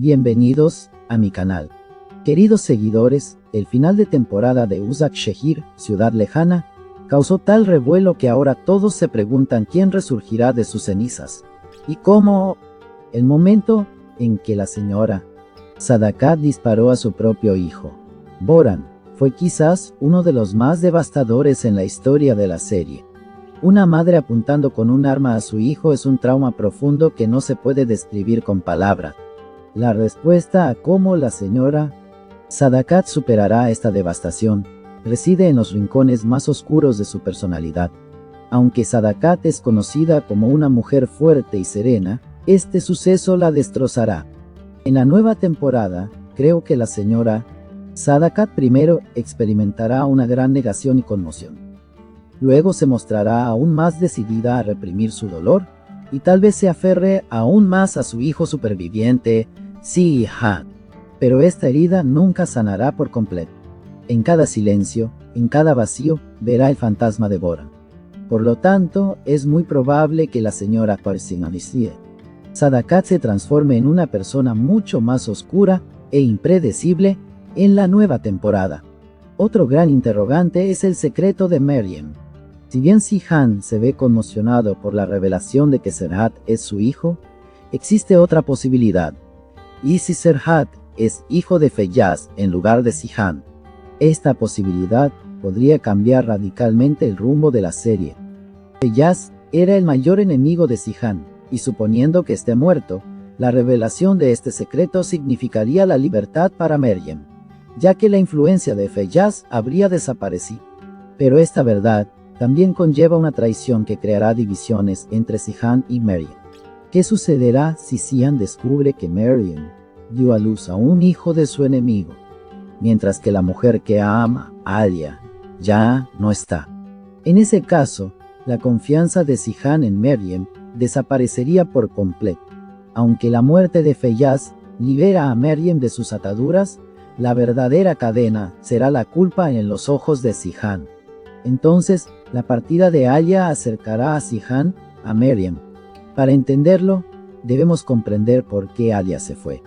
Bienvenidos a mi canal. Queridos seguidores, el final de temporada de Uzak Shehir, Ciudad Lejana, causó tal revuelo que ahora todos se preguntan quién resurgirá de sus cenizas. Y cómo... El momento en que la señora Sadakat disparó a su propio hijo, Boran, fue quizás uno de los más devastadores en la historia de la serie. Una madre apuntando con un arma a su hijo es un trauma profundo que no se puede describir con palabras. La respuesta a cómo la señora Sadakat superará esta devastación reside en los rincones más oscuros de su personalidad. Aunque Sadakat es conocida como una mujer fuerte y serena, este suceso la destrozará. En la nueva temporada, creo que la señora Sadakat primero experimentará una gran negación y conmoción. Luego se mostrará aún más decidida a reprimir su dolor y tal vez se aferre aún más a su hijo superviviente, Si-Han. Pero esta herida nunca sanará por completo. En cada silencio, en cada vacío, verá el fantasma de Boran. Por lo tanto, es muy probable que la señora Sadakat se transforme en una persona mucho más oscura e impredecible en la nueva temporada. Otro gran interrogante es el secreto de Meryem. Si bien Si-Han se ve conmocionado por la revelación de que Serhat es su hijo, existe otra posibilidad. ¿Y si Serhat es hijo de Feyyaz en lugar de Si-Han? Esta posibilidad podría cambiar radicalmente el rumbo de la serie. Feyyaz era el mayor enemigo de Si-Han, y suponiendo que esté muerto, la revelación de este secreto significaría la libertad para Meryem, ya que la influencia de Feyyaz habría desaparecido. Pero esta verdad también conlleva una traición que creará divisiones entre Si-Han y Meryem. ¿Qué sucederá si Si-Han descubre que Meryem dio a luz a un hijo de su enemigo, mientras que la mujer que ama, Alia, ya no está? En ese caso, la confianza de Si-Han en Meryem desaparecería por completo. Aunque la muerte de Feyyaz libera a Meryem de sus ataduras, la verdadera cadena será la culpa en los ojos de Si-Han. Entonces, la partida de Alia acercará a Si-Han a Meryem. Para entenderlo, debemos comprender por qué Alia se fue.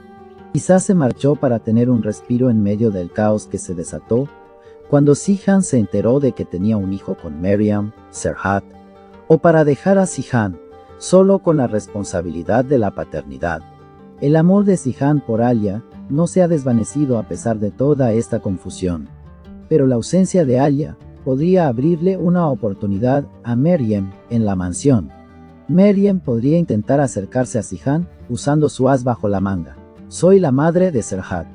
Quizás se marchó para tener un respiro en medio del caos que se desató cuando Si-Han se enteró de que tenía un hijo con Meryem, Serhat, o para dejar a Si-Han solo con la responsabilidad de la paternidad. El amor de Si-Han por Alia no se ha desvanecido a pesar de toda esta confusión. Pero la ausencia de Alia podría abrirle una oportunidad a Meryem en la mansión. Meryem podría intentar acercarse a Si-Han usando su as bajo la manga. Soy la madre de Serhat.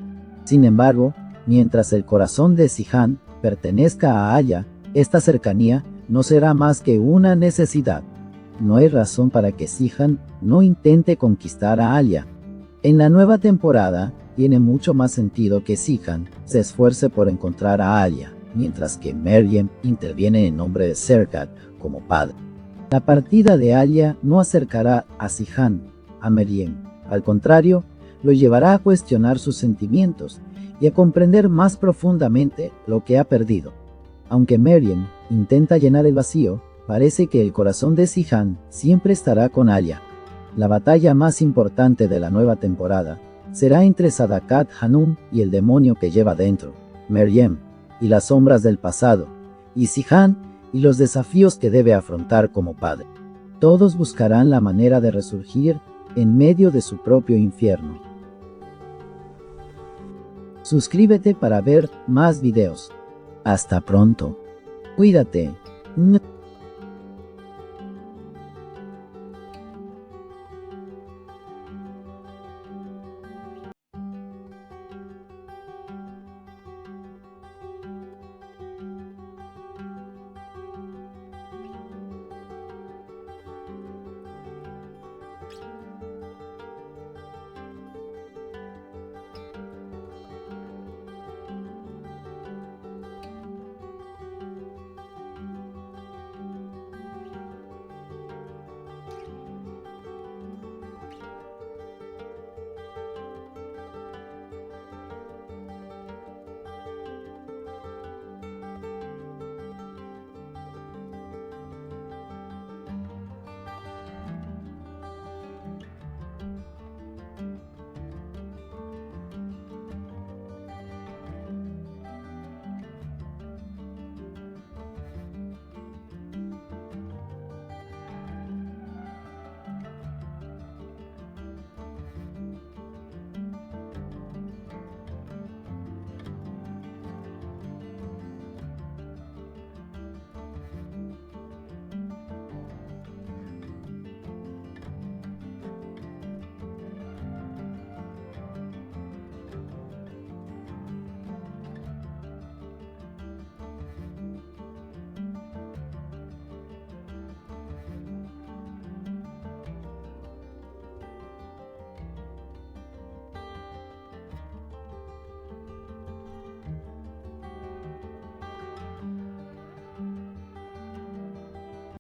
Sin embargo, mientras el corazón de Si-Han pertenezca a Alia, esta cercanía no será más que una necesidad. No hay razón para que Si-Han no intente conquistar a Alia. En la nueva temporada, tiene mucho más sentido que Si-Han se esfuerce por encontrar a Alia, mientras que Meryem interviene en nombre de Serhat como padre. La partida de Alia no acercará a Si-Han a Meryem. Al contrario, lo llevará a cuestionar sus sentimientos y a comprender más profundamente lo que ha perdido. Aunque Meryem intenta llenar el vacío, parece que el corazón de Si-Han siempre estará con Alia. La batalla más importante de la nueva temporada será entre Sadakat Hanum y el demonio que lleva dentro, Meryem, y las sombras del pasado, y Si-Han y los desafíos que debe afrontar como padre. Todos buscarán la manera de resurgir en medio de su propio infierno. Suscríbete para ver más videos. Hasta pronto. Cuídate.